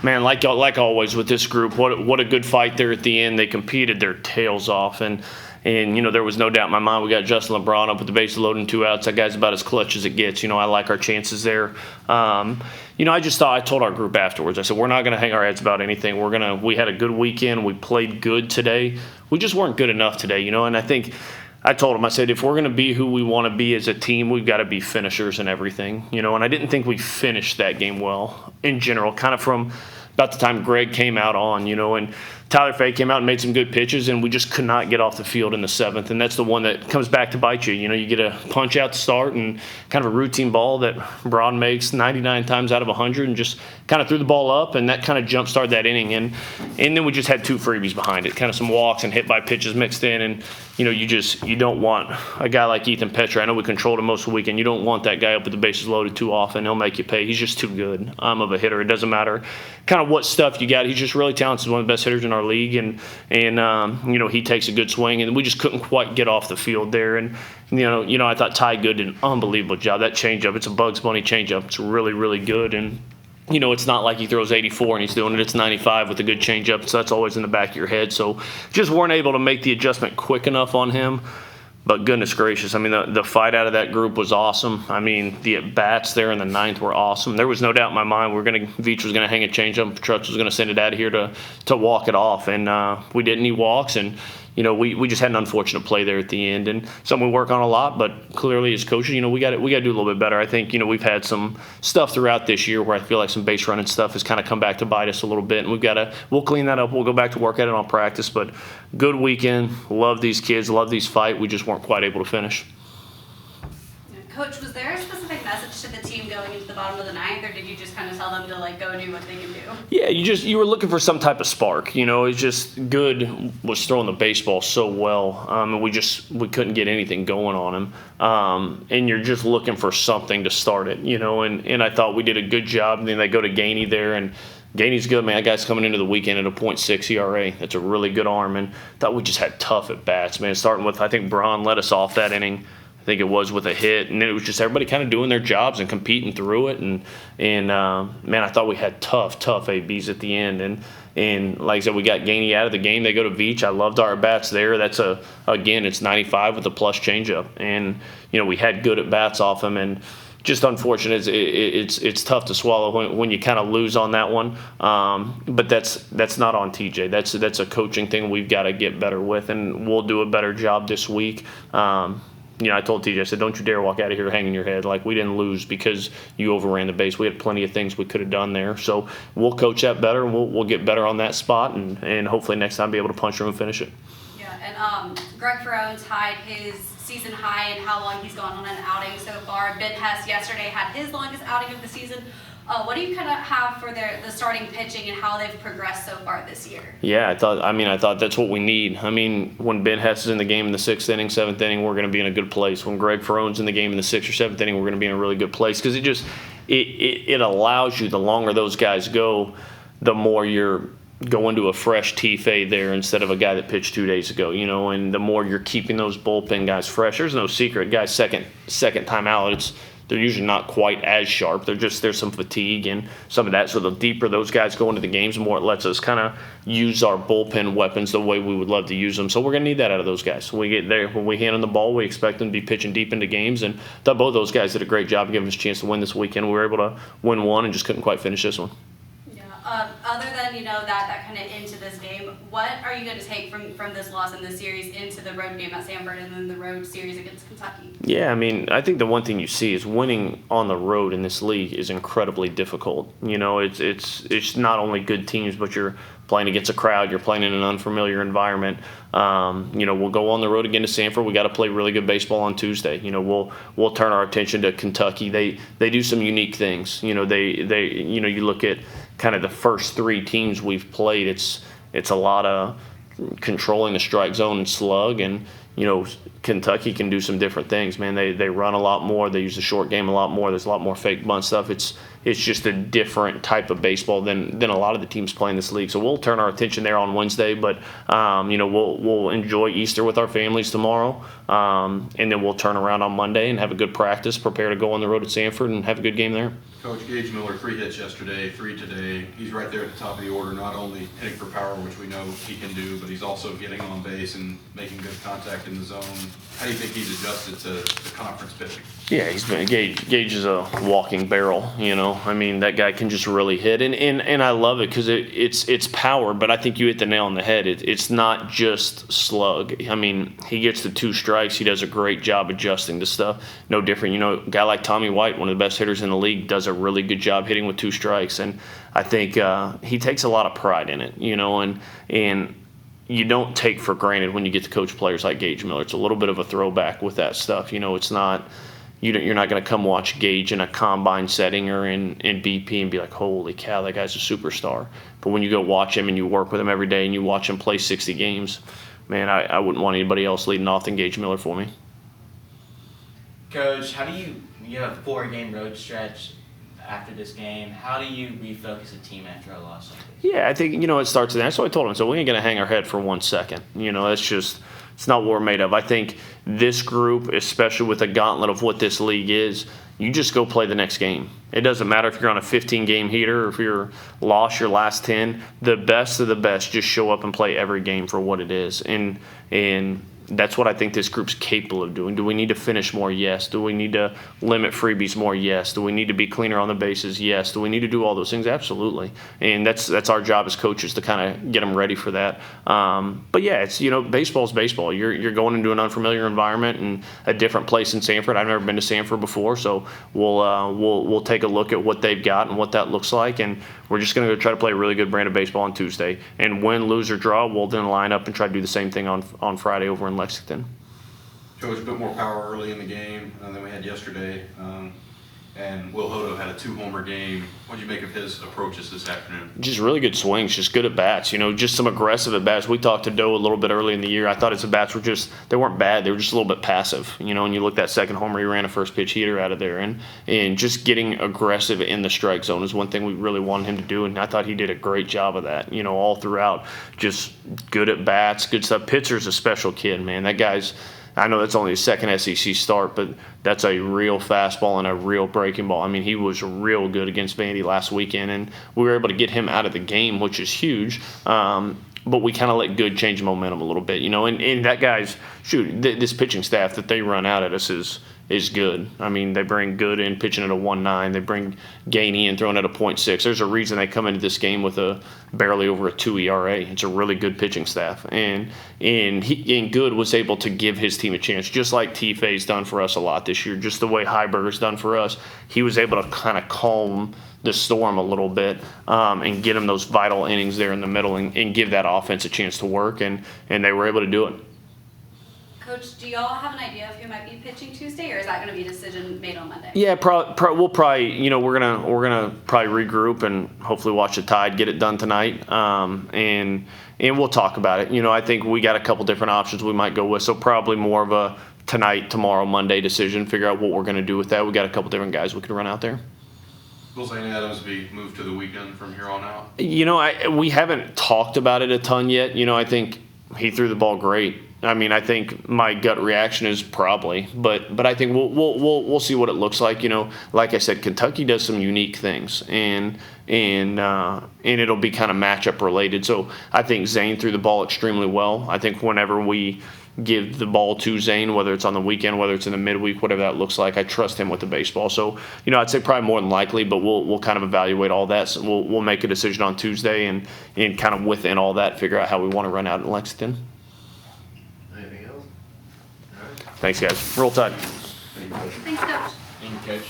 Man, like always with this group, what a good fight there at the end. They competed their tails off, and there was no doubt in my mind we got Justin LeBron up with the bases loaded and 2 outs. That guy's about as clutch as it gets. I like our chances there. I just thought I told our group afterwards. I said we're not going to hang our heads about anything. We had a good weekend. We played good today. We just weren't good enough today. And I think. I told him, I said, if we're going to be who we want to be as a team, we've got to be finishers and everything. And I didn't think we finished that game well in general, kind of from about the time Greg came out on, and Tyler Fay came out and made some good pitches, and we just could not get off the field in the 7th. And that's the one that comes back to bite you. You get a punch out to start and kind of a routine ball that Braun makes 99 times out of 100 and just kind of threw the ball up, and that kind of jump-started that inning. And then we just had 2 freebies behind it, kind of some walks and hit by pitches mixed in. And, you don't want a guy like Ethan Petra. I know we controlled him most of the weekend. You don't want that guy up with the bases loaded too often. He'll make you pay. He's just too good of a hitter. It doesn't matter kind of what stuff you got. He's just really talented. He's one of the best hitters in our league, and he takes a good swing, and we just couldn't quite get off the field there. And I thought Ty Good did an unbelievable job. That changeup, it's a Bugs Bunny changeup. It's really, really good, and it's not like he throws 84 and he's doing it. It's 95 with a good changeup, so that's always in the back of your head. So just weren't able to make the adjustment quick enough on him. But goodness gracious, the fight out of that group was awesome. The at-bats there in the 9th were awesome. There was no doubt in my mind Veach was going to hang a changeup. Trucks was going to send it out of here to walk it off. And we didn't. He walks, and we just had an unfortunate play there at the end, and something we work on a lot. But clearly, as coaches, we got to do a little bit better. I think we've had some stuff throughout this year where I feel like some base running stuff has kind of come back to bite us a little bit, and we'll clean that up. We'll go back to work at it on practice. But good weekend. Love these kids. Love these fight. We just weren't quite able to finish. Coach, was there a specific message to the team going into the bottom of the 9th, or did you just kind of tell them to go do what they can do? Yeah, you were looking for some type of spark. It's just Good was throwing the baseball so well, and we couldn't get anything going on him. And you're just looking for something to start it. And I thought we did a good job. And then they go to Gainey there, and Gainey's good, man. That guy's coming into the weekend at a .6 ERA. That's a really good arm, and thought we just had tough at bats, man. Starting with, I think Braun let us off that inning. I think it was with a hit, and then it was just everybody kind of doing their jobs and competing through it. And man, I thought we had tough ABs at the end. And like I said, we got Gainey out of the game. They go to Veach. I loved our bats there. That's it's 95 with a plus changeup, and we had good at bats off him. And just unfortunate. It's tough to swallow when you kind of lose on that one. But that's not on TJ. That's a coaching thing we've got to get better with, and we'll do a better job this week. I told TJ, I said, don't you dare walk out of here hanging your head. Like, we didn't lose because you overran the base. We had plenty of things we could have done there. So we'll coach that better, and we'll get better on that spot, and hopefully next time be able to punch through and finish it. Yeah, and Greg Ferrone tied his season high in how long he's gone on an outing so far. Ben Hess yesterday had his longest outing of the season. What do you kind of have for the starting pitching and how they've progressed so far this year? Yeah, I thought that's what we need. When Ben Hess is in the game in the 6th inning, 7th inning, we're going to be in a good place. When Greg Ferrone's in the game in the 6th or 7th inning, we're going to be in a really good place, because it allows you, the longer those guys go, the more you're going to a fresh T-Fade there instead of a guy that pitched 2 days ago, and the more you're keeping those bullpen guys fresh. There's no secret. Guys second time out, they're usually not quite as sharp. There's some fatigue and some of that. So the deeper those guys go into the games, the more it lets us kind of use our bullpen weapons the way we would love to use them. So we're going to need that out of those guys. When we get there, when we hand them the ball, we expect them to be pitching deep into games. And I thought both those guys did a great job giving us a chance to win this weekend. We were able to win one and just couldn't quite finish this one. Other than that kind of into this game, what are you going to take from this loss in this series into the road game at Sanford and then the road series against Kentucky? Yeah, I think the one thing you see is winning on the road in this league is incredibly difficult. It's not only good teams, but you're playing against a crowd. You're playing in an unfamiliar environment. We'll go on the road again to Sanford. We got to play really good baseball on Tuesday. We'll turn our attention to Kentucky. They do some unique things. You look at kind of the first 3 teams we've played. It's a lot of controlling the strike zone and slug, and Kentucky can do some different things, man. They run a lot more. They use the short game a lot more. There's a lot more fake bunt stuff. It's just a different type of baseball than a lot of the teams playing this league. So we'll turn our attention there on Wednesday, but we'll enjoy Easter with our families tomorrow, and then we'll turn around on Monday and have a good practice, prepare to go on the road at Sanford and have a good game there. Coach, Gage Miller, 3 hits yesterday, 3 today. He's right there at the top of the order, not only hitting for power, which we know he can do, but he's also getting on base and making good contact in the zone. How do you think he's adjusted to the conference pitching? Yeah, Gage is a walking barrel, I mean, that guy can just really hit. And I love it because it's power, but I think you hit the nail on the head. It's not just slug. I mean, he gets the 2 strikes. He does a great job adjusting to stuff. No different. A guy like Tommy White, one of the best hitters in the league, does a really good job hitting with 2 strikes. And I think he takes a lot of pride in it, and you don't take for granted when you get to coach players like Gage Miller. It's a little bit of a throwback with that stuff. It's not – you're not going to come watch Gage in a combine setting or in BP and be like, holy cow, that guy's a superstar. But when you go watch him and you work with him every day and you watch him play 60 games, man, I wouldn't want anybody else leading off than Gage Miller for me. Coach, how do you have a 4-game road stretch after this game? How do you refocus a team after a loss like this? Yeah, I think, it starts there. That's what I told him. So we ain't going to hang our head for 1 second. That's just – it's not what we're made of. I think this group, especially with the gauntlet of what this league is, you just go play the next game. It doesn't matter if you're on a 15-game heater or if you're lost your last 10. The best of the best just show up and play every game for what it is. And that's what I think this group's capable of doing. Do we need to finish more? Yes. Do we need to limit freebies more? Yes. Do we need to be cleaner on the bases? Yes. Do we need to do all those things? Absolutely. And that's our job as coaches to kind of get them ready for that. But yeah, it's baseball's baseball. You're going into an unfamiliar environment and a different place in Sanford. I've never been to Sanford before, so we'll take a look at what they've got and what that looks like, and we're just going to go try to play a really good brand of baseball on Tuesday. And win, lose, or draw, we'll then line up and try to do the same thing on Friday over in Lexington. Coach, a bit more power early in the game than we had yesterday. And Will Hodo had a 2-homer game. What did you make of his approaches this afternoon? Just really good swings, just good at bats. Just some aggressive at bats. We talked to Doe a little bit early in the year. I thought his at bats were they weren't bad. They were just a little bit passive. And you look at that second homer, he ran a first pitch heater out of there. And just getting aggressive in the strike zone is one thing we really wanted him to do. And I thought he did a great job of that, all throughout. Just good at bats, good stuff. Pitzer's a special kid, man. That guy's, I know that's only his second SEC start, but that's a real fastball and a real breaking ball. I mean, he was real good against Vandy last weekend, and we were able to get him out of the game, which is huge. But we kind of let good change momentum a little bit, And that guy's, this pitching staff that they run out at us is good. I mean, they bring Good in pitching at a 1.9. They bring Gainey in throwing at a 0.6. There's a reason they come into this game with a barely over a 2 ERA. It's a really good pitching staff. And Good was able to give his team a chance, just like T-Fay's done for us a lot this year, just the way Heiberger's done for us. He was able to kind of calm the storm a little bit and get him those vital innings there in the middle and give that offense a chance to work. And they were able to do it. Coach, do y'all have an idea of who might be pitching Tuesday, or is that going to be a decision made on Monday? Yeah, we'll probably, we're gonna probably regroup and hopefully watch the Tide get it done tonight, and we'll talk about it. I think we got a couple different options we might go with, so probably more of a tonight, tomorrow, Monday decision. Figure out what we're going to do with that. We got a couple different guys we can run out there. Will Zane Adams be moved to the weekend from here on out? We haven't talked about it a ton yet. I think he threw the ball great. I mean, I think my gut reaction is probably, but I think we'll see what it looks like. Like I said, Kentucky does some unique things, and it'll be kind of matchup related. So I think Zane threw the ball extremely well. I think whenever we give the ball to Zane, whether it's on the weekend, whether it's in the midweek, whatever that looks like, I trust him with the baseball. So I'd say probably more than likely, but we'll kind of evaluate all that. So we'll make a decision on Tuesday and kind of within all that figure out how we want to run out in Lexington. Anything else? All right. Thanks, guys. Roll Tide. Thank you, Coach. Thanks, Coach. Thank you, Coach.